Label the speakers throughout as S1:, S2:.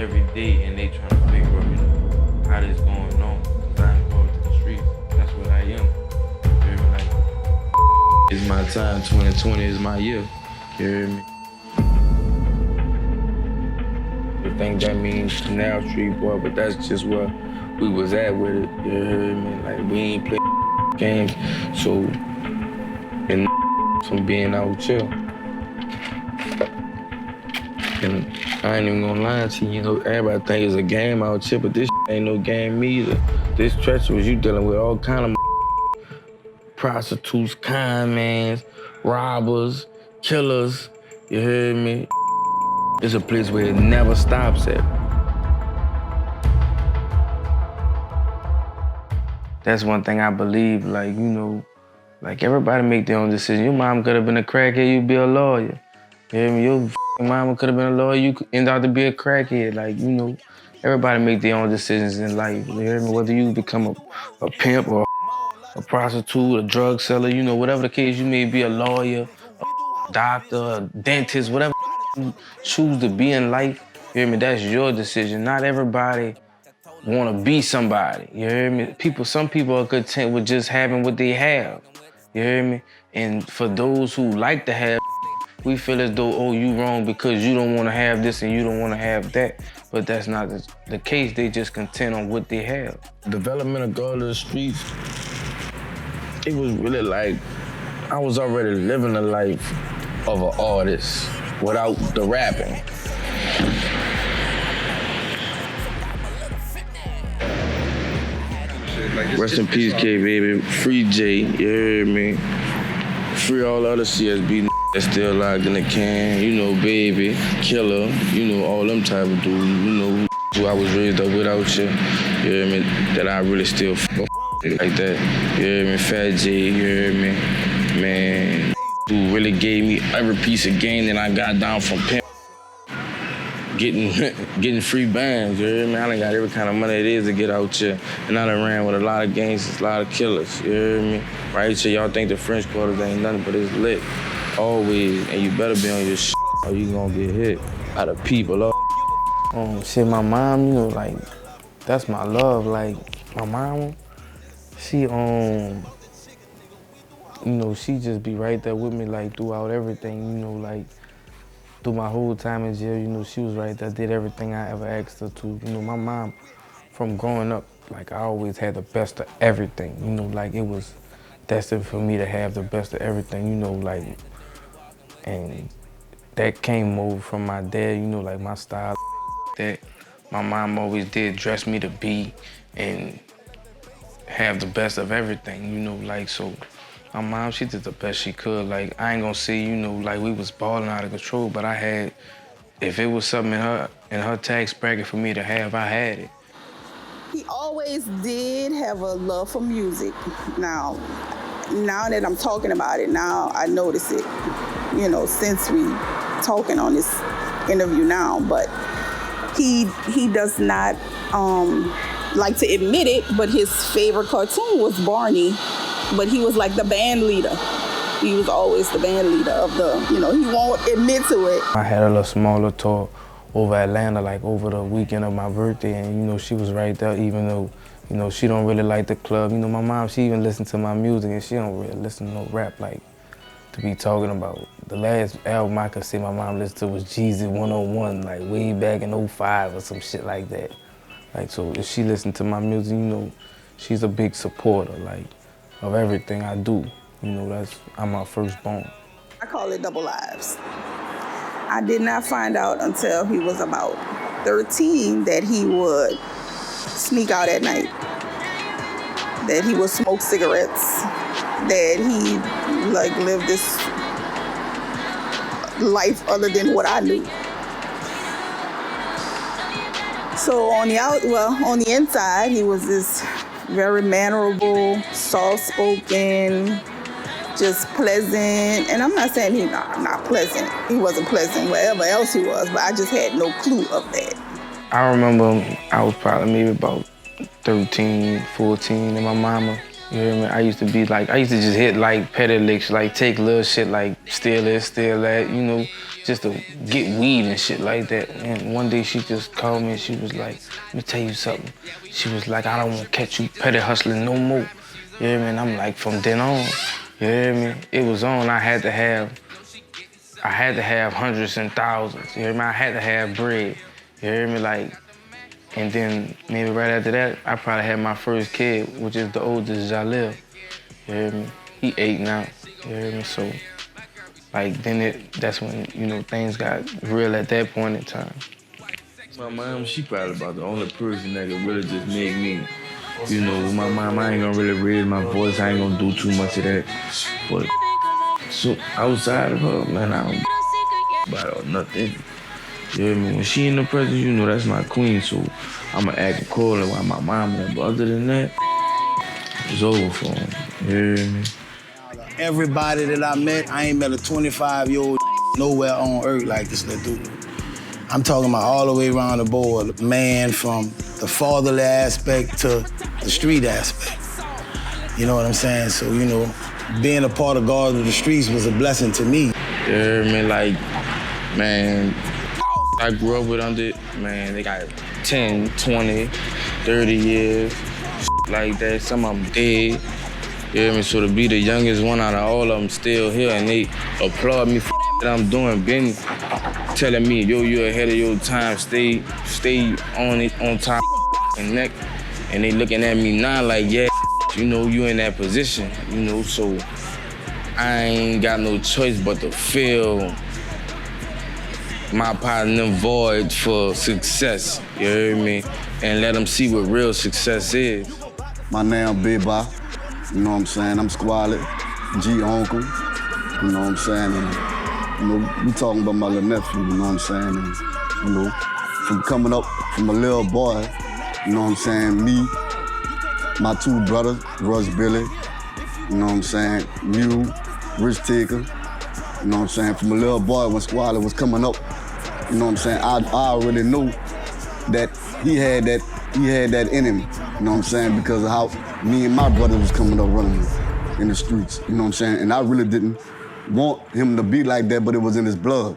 S1: every day and they trying to figure out, how this going on. Cause I ain't going to the streets. That's what I am. You hear me? Like, it's my time. 2020 is my year. You hear me? I think that means now street boy, but that's just where we was at with it. You hear me? Like, we ain't play games, so and from being out chill. And I ain't even gonna lie to you, everybody think it's a game out here, but this ain't no game either. This treacherous, you dealing with all kind of prostitutes, con mans, robbers, killers, you hear me? It's a place where it never stops at. That's one thing I believe, like, like everybody make their own decision. Your mom could have been a crackhead, you'd be a lawyer. You hear me? Your mama could have been a lawyer, you could end up to be a crackhead. Like, everybody make their own decisions in life. You hear me? Whether you become a pimp or a prostitute, a drug seller, whatever the case, you may be a lawyer, a doctor, a dentist, whatever you choose to be in life. You hear me? That's your decision. Not everybody want to be somebody. You hear me? Some people are content with just having what they have. You hear me? And for those who like to have, we feel as though, oh, you wrong because you don't want to have this and you don't want to have that. But that's not the case. They just content on what they have. Development of going to the streets, it was really like, I was already living the life of an artist without the rapping. Rest in peace, K, baby. Free J, you hear me? Free all other CSB that's still locked in the can, baby, killer, all them type of dudes, who I was raised up without you hear me? That I really still like that, you hear me? Fat J, you hear me? Man, who really gave me every piece of game that I got down from pimp. Getting free bands, you hear me? I done got every kind of money it is to get out here. And I done ran with a lot of gangsters, a lot of killers, you hear me? Right here, y'all think the French Quarters ain't nothing, but it's lit. Always, and you better be on your shit or you gonna get hit out of people. Shit, my mom, like, that's my love. Like, my mom, she, she just be right there with me, like, throughout everything, like, through my whole time in jail, she was right there, did everything I ever asked her to. My mom, from growing up, like, I always had the best of everything, like, it was destined for me to have the best of everything, like, and that came over from my dad, like, my style, that my mom always did dress me to be and have the best of everything, like, so my mom, she did the best she could. Like, I ain't gonna say, like, we was balling out of control, but I had, if it was something in her tax bracket for me to have, I had it.
S2: He always did have a love for music. Now that I'm talking about it, now I notice it, since we talking on this interview now, but he does not like to admit it, but his favorite cartoon was Barney. But he was like the band leader. He was always the band leader of the, he won't admit to it.
S1: I had a little smaller tour over Atlanta, like over the weekend of my birthday, and she was right there, even though, she don't really like the club. My mom, she even listened to my music, and she don't really listen to no rap, like, to be talking about. The last album I could say my mom listened to was Jeezy 101, like way back in 05 or some shit like that. Like, so if she listened to my music, she's a big supporter, like, of everything I do. I'm my firstborn.
S2: I call it double lives. I did not find out until he was about 13 that he would sneak out at night, that he would smoke cigarettes, that he, like, lived this life other than what I knew. So on the inside, he was this very mannerable, soft-spoken, just pleasant. And I'm not saying he's not pleasant. He wasn't pleasant wherever else he was, but I just had no clue of that.
S1: I remember I was probably maybe about 13, 14, and my mama, you hear me? I used to just hit like petty licks, like take little shit like steal this, steal that, just to get weed and shit like that. And one day she just called me and she was like, let me tell you something. She was like, I don't want to catch you petty hustling no more. You hear me? And I'm like, from then on, you hear me? It was on. I had to have hundreds and thousands. You hear me? I had to have bread. You hear me? Like, and then maybe right after that, I probably had my first kid, which is the oldest, Jalil. You hear me? He 8 now. You hear me? So, like, then that's when, you know, things got real at that point in time.
S3: My mom, she probably about the only person that could really just make me, you know, with my mom, I ain't gonna really raise my voice, I ain't gonna do too much of that. But so outside of her, man, I don't about her nothing. You hear me? When she in the presence, you know that's my queen, so I'ma act accordingly while my mom there. But other than that, it's over for him. You hear me?
S4: Everybody that I met, I ain't met a 25-year-old nowhere on earth like this little dude. I'm talking about all the way around the board, man, from the fatherly aspect to the street aspect. You know what I'm saying? So, you know, being a part of Guard of the Streets was a blessing to me.
S1: You hear me? Like, man, I grew up with under, man, they got 10, 20, 30 years, like that. Some of them dead. You hear me? So to be the youngest one out of all of them still here and they applaud me for that I'm doing, been telling me, yo, you're ahead of your time, stay on it, on top and neck. And they looking at me now like, yeah, you know, you in that position, you know, so I ain't got no choice but to fill my partner void for success, you hear me? And let them see what real success is.
S5: My name Big Ba, you know what I'm saying? I'm Squally, G Uncle, you know what I'm saying? And, you know, we talking about my little nephew, you know what I'm saying? And, you know, from coming up from a little boy, you know what I'm saying? Me, my 2 brothers, Russ Billy, you know what I'm saying? Mew, Rich Taker, you know what I'm saying? From a little boy when Squally was coming up, you know what I'm saying? I already knew that he had that in him, you know what I'm saying? Because of how me and my brother was coming up running in the streets, you know what I'm saying? And I really didn't want him to be like that, but it was in his blood,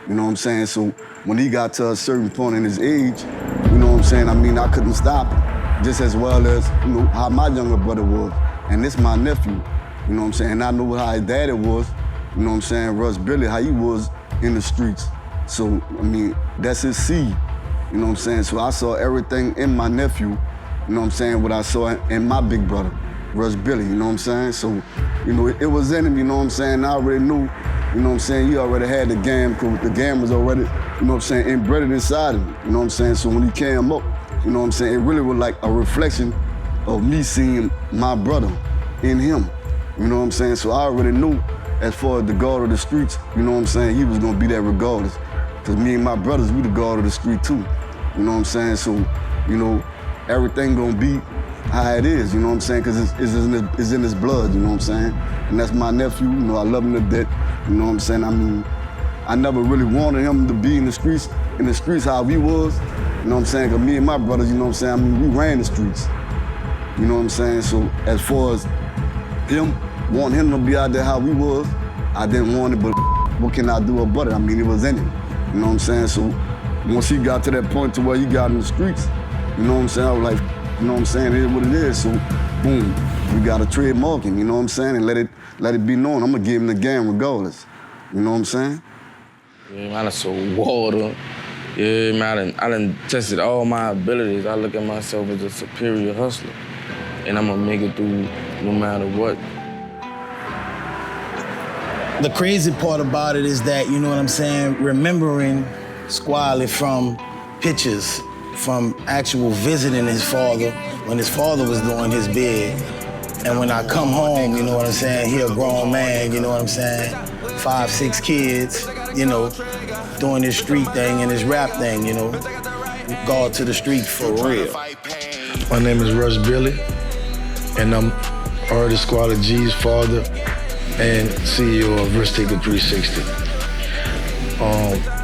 S5: you know what I'm saying? So when he got to a certain point in his age, you know what I'm saying? I mean, I couldn't stop it, just as well as, you know, how my younger brother was. And this my nephew, you know what I'm saying? And I know how his daddy was, you know what I'm saying? Russ Billy, how he was in the streets. So, I mean, that's his seed, you know what I'm saying? So I saw everything in my nephew, you know what I'm saying, what I saw in my big brother, Russ Billy, you know what I'm saying? So, you know, it was in him, you know what I'm saying? I already knew, you know what I'm saying? He already had the game, because the game was already, you know what I'm saying, embedded inside him, you know what I'm saying? So when he came up, you know what I'm saying, it really was like a reflection of me seeing my brother in him, you know what I'm saying? So I already knew, as far as the guard of the streets, you know what I'm saying, he was gonna be there regardless. Because me and my brothers, we the guard of the street too. You know what I'm saying? So, you know, everything gonna be how it is, you know what I'm saying? Because it's in his blood, you know what I'm saying? And that's my nephew, you know, I love him to death, you know what I'm saying? I mean, I never really wanted him to be in the streets how he was, you know what I'm saying? Because me and my brothers, you know what I'm saying? I mean, we ran the streets, you know what I'm saying? So as far as him, wanting him to be out there how we was, I didn't want it, but what can I do about it? I mean, it was in him. You know what I'm saying? So once he got to that point to where he got in the streets, you know what I'm saying? I was like, you know what I'm saying? It is what it is. So boom, we got to trademark him, you know what I'm saying? And let it be known. I'm gonna give him the game regardless. You know what I'm saying?
S1: Yeah, I done sold water. Yeah, man, I done tested all my abilities. I look at myself as a superior hustler. And I'm gonna make it through no matter what.
S4: The crazy part about it is that, you know what I'm saying, remembering Squally from pictures, from actual visiting his father when his father was doing his bid. And when I come home, you know what I'm saying, he a grown man, you know what I'm saying, 5, 6 kids, you know, doing his street thing and his rap thing, you know, God to the street for real.
S6: My name is Russ Billy, and I'm Artist Squally G's father and CEO of Risk Taker 360.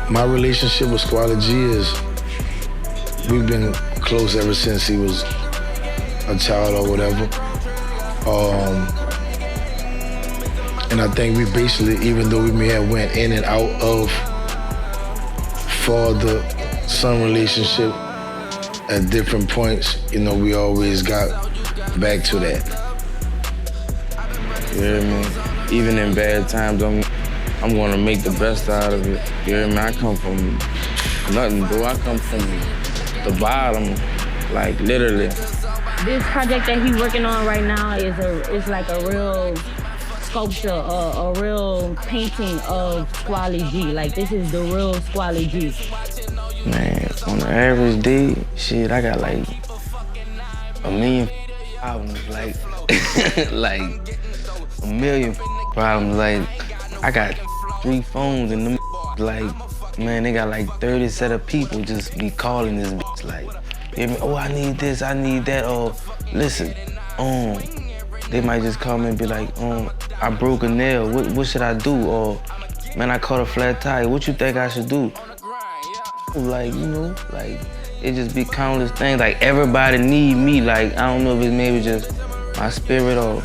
S6: My relationship with Squally G is, we've been close ever since he was a child or whatever. And I think we basically, even though we may have went in and out of father-son relationship at different points, you know, we always got back to that.
S1: You hear me? Even in bad times, I'm gonna make the best out of it. You hear me? I come from nothing, bro. I come from the bottom, like literally.
S7: This project that he's working on right now is like a real sculpture, a real painting of Squally G. Like, this is the real Squally G.
S1: Man, on the average day, shit, I got like 1 million problems, like, like 1 million problems. Like, I got 3 phones and them, like, man, they got like 30 set of people just be calling this bitch, like, you hear me? Oh, I need this, I need that, or listen, they might just call me and be like, I broke a nail, what should I do? Or, man, I caught a flat tire, what you think I should do? Like, you know, like, it just be countless things. Like, everybody need me. Like, I don't know if it's maybe just my spirit or,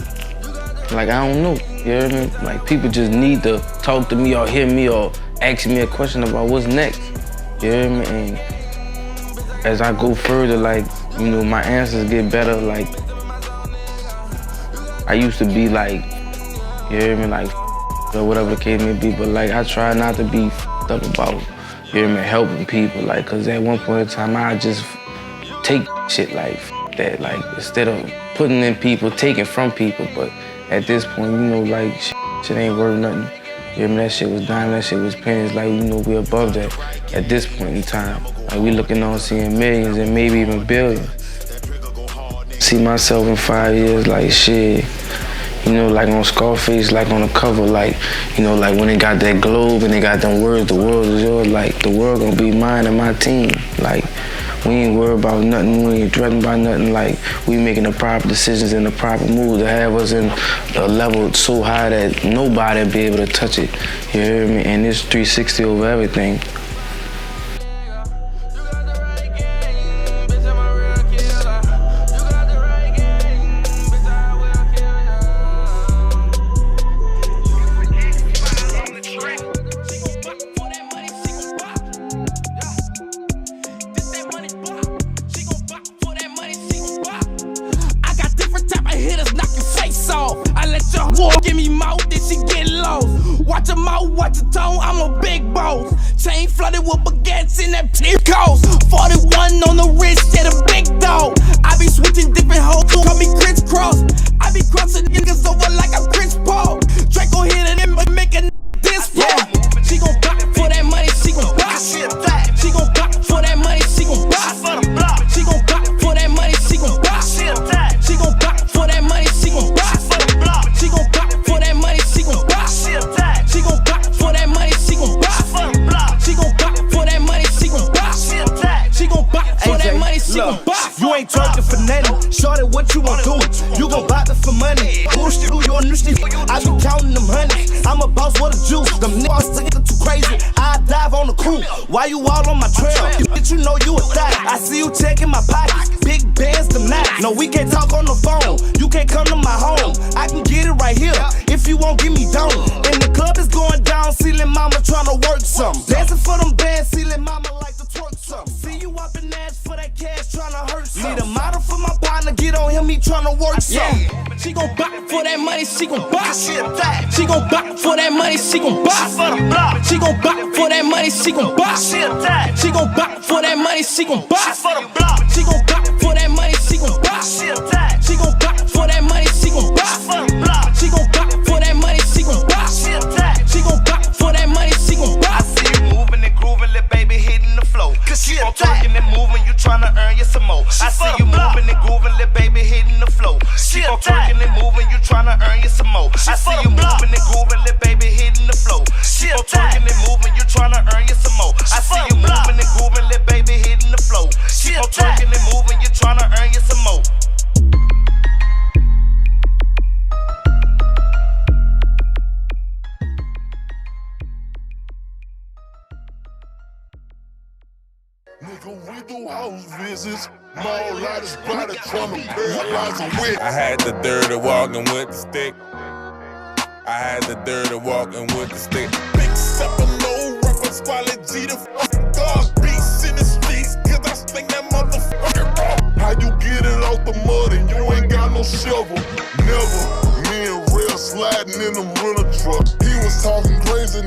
S1: like, I don't know. You hear me? Like, people just need to talk to me or hear me or ask me a question about what's next. You hear me? And as I go further, like, you know, my answers get better. Like, I used to be like, you hear me? Like, or whatever the case may be. But, like, I try not to be up about, you hear me, helping people, like, cause at one point in time, I just take shit like that, like, instead of putting in people, taking from people, but at this point, you know, like, shit ain't worth nothing. You hear me, that shit was dime, that shit was pennies, like, you know, we above that at this point in time. Like, we looking on seeing millions and maybe even billions. See myself in 5 years, like, shit, you know, like on Scarface, like on the cover, like, you know, like when they got that globe and they got them words, the world is yours, like, the world gonna be mine and my team. Like, we ain't worried about nothing, we ain't threatened by nothing, like, we making the proper decisions and the proper moves to have us in a level so high that nobody be able to touch it, you hear me? And it's 360 over everything.
S8: Why you all on my trail? Bitch, you know you a thot. I see you checking my pockets. Big bands, them not. No, we can't talk on the phone. You can't come to my home. I can get it right here. If you won't give me down. And the club is going down. Ceiling mama trying to work some. Dancing for them bands. Ceiling mama like to twerk some. See you up in ass for that cash trying to hurt some. Need a model for my partner. Get on him, he trying to work some. She gon' buy for that money. She gon' buy. She gon' buy for that money. She gon' buy. She gon' buy for that money. She gon' buy. She gon' buy for that money. She gon' buy. She gon' buy for that money. She gon' buy. She gon' buy for that money. She gon' buy. She gon' buy for that money. She gon' buy. She gon' buy for that money. She gon' buy.
S9: I see you moving and grooving, little baby hitting the flow. Cause she gon' talking and moving, you tryna earn you some more. I see you moving and grooving, little baby hitting the flow. She gon' talking and moving, you tryna earn you some more. I see you moving and grooving, little baby hitting the flow. She gon' talking and moving, you tryna earn you some more. I see you moving and grooving, little baby hitting the flow. She gon' talking and moving, you tryna earn you some more.
S10: Nigga, we do house visits. Mall out his body trying to paralyze him with.
S11: I had the dirty walking with the stick. I had the dirty walking with the stick. Big 7 low, rapping Squally G, the
S10: Dog beats in the streets, cause I sling that motherfucking rock. How you get it out the mud and you ain't got no shovel? Never. Me and Real sliding in them runner truck. He was talking crazy,